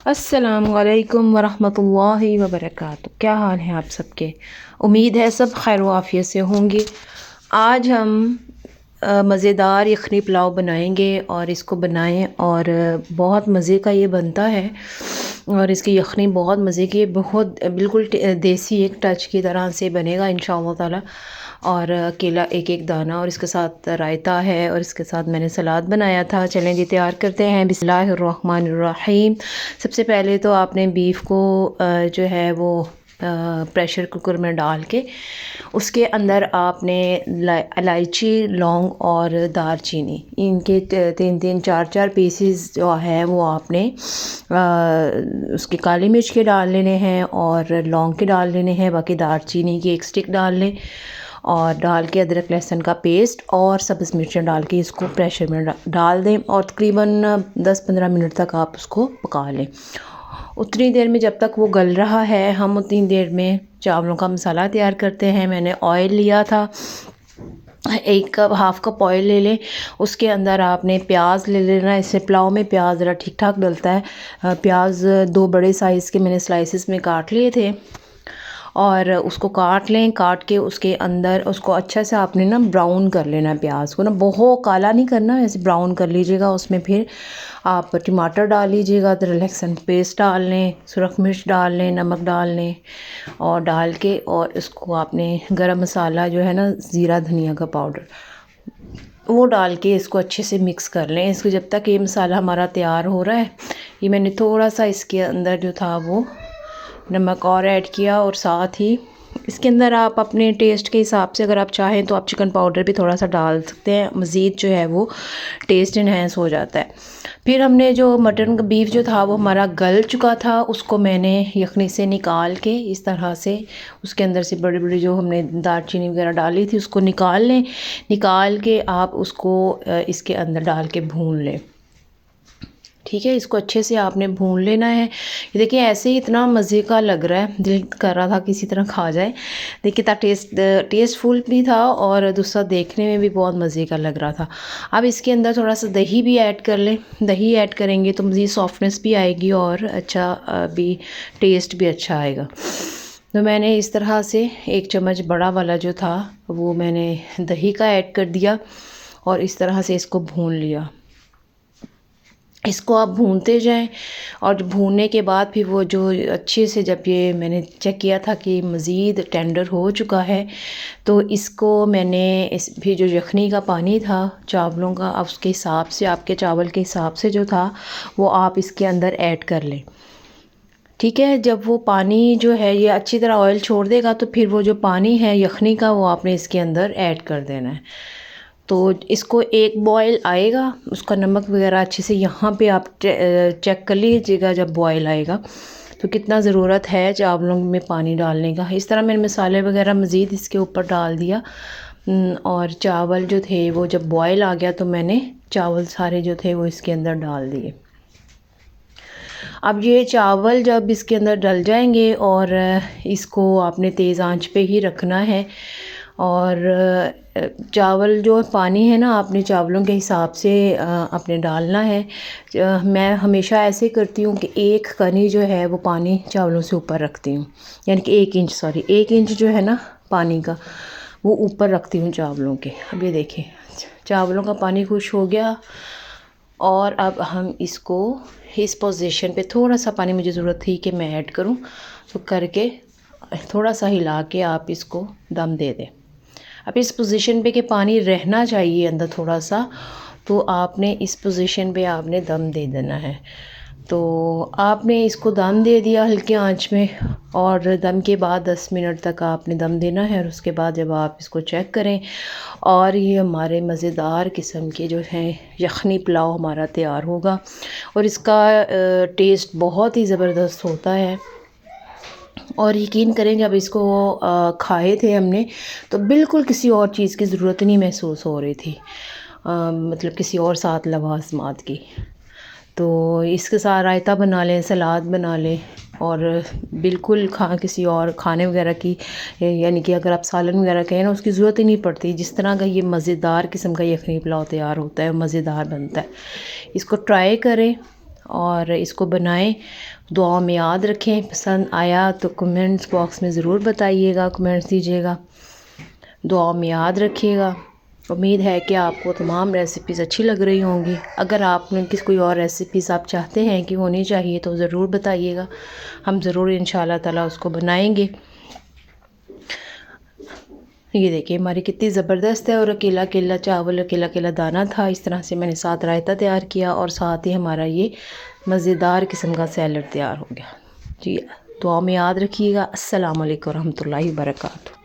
अस्सलामुअलैकुम वरहमतुल्लाहि वबरकातुहू। क्या हाल है आप सबके? उम्मीद है सब खैर आफियत से होंगे। आज हम मज़ेदार यखनी पुलाव बनाएंगे और इसको बनाएं और बहुत मज़े का ये बनता है। और इसकी यखनी बहुत मज़े की, बहुत बिल्कुल देसी एक टच की तरह से बनेगा इंशाअल्लाह ताला। और केला एक एक दाना, और इसके साथ रायता है, और इसके साथ मैंने सलाद बनाया था। चलें जी तैयार करते हैं। बिस्मिल्लाहिर्रहमानिर्रहीम। सबसे पहले तो आपने बीफ को जो है वो प्रेशर कुकर में डाल के उसके अंदर आपने इलायची, लौंग और दालचीनी, इनके तीन तीन चार चार पीसेस जो है वो आपने उसके काली मिर्च के डाल लेने हैं और लौंग के डाल लेने हैं। बाकी दालचीनी की एक स्टिक डाल लें और डाल के अदरक लहसुन का पेस्ट और सब्ज़ मिर्चें डाल के इसको प्रेशर में डाल दें और तकरीबन 10-15 मिनट तक आप उसको पका लें। उतनी देर में जब तक वो गल रहा है, हम उतनी देर में चावलों का मसाला तैयार करते हैं। मैंने ऑयल लिया था, एक कप, हाफ़ कप ऑयल ले लें। उसके अंदर आपने प्याज ले लेना। इससे पुलाव में प्याज ज़रा ठीक ठाक डलता है। प्याज 2 बड़े साइज़ के मैंने स्लाइसिस में काट लिए थे और उसको काट लें। काट के उसके अंदर उसको अच्छा से आपने ना ब्राउन कर लेना है। प्याज को ना बहुत काला नहीं करना, ऐसे ब्राउन कर लीजिएगा। उसमें फिर आप टमाटर डाल लीजिएगा, अदरक लहसुन पेस्ट डाल लें, सुरख मिर्च डाल लें, नमक डाल लें और डाल के और इसको आपने गरम मसाला जो है ना, ज़ीरा धनिया का पाउडर, वो डाल के इसको अच्छे से मिक्स कर लें। इसको जब तक ये मसाला हमारा तैयार हो रहा है, ये मैंने थोड़ा सा इसके अंदर जो था वो नमक और ऐड किया और साथ ही इसके अंदर आप अपने टेस्ट के हिसाब से अगर आप चाहें तो आप चिकन पाउडर भी थोड़ा सा डाल सकते हैं। मज़ीद जो है वो टेस्ट इन्हेंस हो जाता है। फिर हमने जो मटन का बीफ जो था वो हमारा गल चुका था, उसको मैंने यखनी से निकाल के इस तरह से उसके अंदर से बड़ी बड़ी जो हमने दालचीनी वगैरह डाली थी उसको निकाल लें। निकाल के आप उसको इसके अंदर डाल के भून लें। ठीक है, इसको अच्छे से आपने भून लेना है। ये देखिए ऐसे ही इतना मज़े का लग रहा है, दिल कर रहा था किसी तरह खा जाए। देखिए इतना टेस्टफुल भी था और दूसरा देखने में भी बहुत मज़े का लग रहा था। अब इसके अंदर थोड़ा सा दही भी ऐड कर लें। दही ऐड करेंगे तो मज़ीद सॉफ्टनेस भी आएगी और अच्छा भी टेस्ट भी अच्छा आएगा। तो मैंने इस तरह से 1 चम्मच बड़ा वाला जो था वो मैंने दही का ऐड कर दिया और इस तरह से इसको भून लिया। इसको आप भूनते जाएं और भूनने के बाद फिर वो जो अच्छे से, जब ये मैंने चेक किया था कि मज़ीद टेंडर हो चुका है, तो इसको मैंने इस फिर जो यखनी का पानी था चावलों का, अब उसके हिसाब से, आपके चावल के हिसाब से जो था वो आप इसके अंदर ऐड कर लें। ठीक है, जब वो पानी जो है ये अच्छी तरह ऑयल छोड़ देगा तो फिर वो जो पानी है यखनी का वो आपने इसके अंदर ऐड कर देना है। तो इसको एक बॉयल आएगा, उसका नमक वगैरह अच्छे से यहाँ पे आप चेक कर लीजिएगा जब बॉयल आएगा तो कितना ज़रूरत है चावलों में पानी डालने का। इस तरह मैंने मसाले वगैरह मज़ीद इसके ऊपर डाल दिया और चावल जो थे वो जब बॉयल आ गया तो मैंने चावल सारे जो थे वो इसके अंदर डाल दिए। अब ये चावल जब इसके अंदर डल जाएंगे और इसको आपने तेज़ आंच पे ही रखना है और चावल जो पानी है ना आपने चावलों के हिसाब से आपने डालना है। मैं हमेशा ऐसे करती हूँ कि 1 कनी जो है वो पानी चावलों से ऊपर रखती हूँ, यानी कि 1 इंच जो है ना पानी का वो ऊपर रखती हूँ चावलों के। अब ये देखें चावलों का पानी खुश हो गया और अब हम इसको इस पोजीशन पे, थोड़ा सा पानी मुझे ज़रूरत थी कि मैं ऐड करूं, तो करके थोड़ा सा हिला के आप इसको दम दे दें। अब इस पोजीशन पे कि पानी रहना चाहिए अंदर थोड़ा सा, तो आपने इस पोजीशन पे आपने दम दे देना है। तो आपने इसको दम दे दिया हल्की आंच में और दम के बाद 10 मिनट तक आपने दम देना है और उसके बाद जब आप इसको चेक करें और ये हमारे मज़ेदार किस्म के जो हैं यखनी पुलाव हमारा तैयार होगा। और इसका टेस्ट बहुत ही ज़बरदस्त होता है। और यकीन करें जब इसको खाए थे हमने तो बिल्कुल किसी और चीज़ की ज़रूरत नहीं महसूस हो रही थी, मतलब किसी और साथ लवाज़मात की। तो इसके साथ रायता बना लें, सलाद बना लें और बिल्कुल किसी और खाने वगैरह की, यानी कि अगर आप सालन वगैरह कहें ना, उसकी ज़रूरत ही नहीं पड़ती। जिस तरह का ये मज़ेदार किस्म का यखनी पुलाव तैयार होता है, मज़ेदार बनता है। इसको ट्राई करें और इसको बनाएं, दुआ में याद रखें। पसंद आया तो कमेंट्स बॉक्स में ज़रूर बताइएगा, कमेंट्स दीजिएगा, दुआ में याद रखिएगा। उम्मीद है कि आपको तमाम रेसिपीज़ अच्छी लग रही होंगी। अगर आपने कोई और रेसिपीज़ आप चाहते हैं कि होनी चाहिए तो ज़रूर बताइएगा, हम ज़रूर इंशाल्लाह ताला उसको बनाएंगे। ये देखिए हमारी कितनी ज़बरदस्त है, और अकेला अकेला चावल, अकेला अकेला दाना था। इस तरह से मैंने साथ रायता तैयार किया और साथ ही हमारा ये मज़ेदार किस्म का सैलड तैयार हो गया जी। दुआ में याद रखिएगा। अस्सलाम वालेकुम रहमतुल्लाहि व बरकातहू।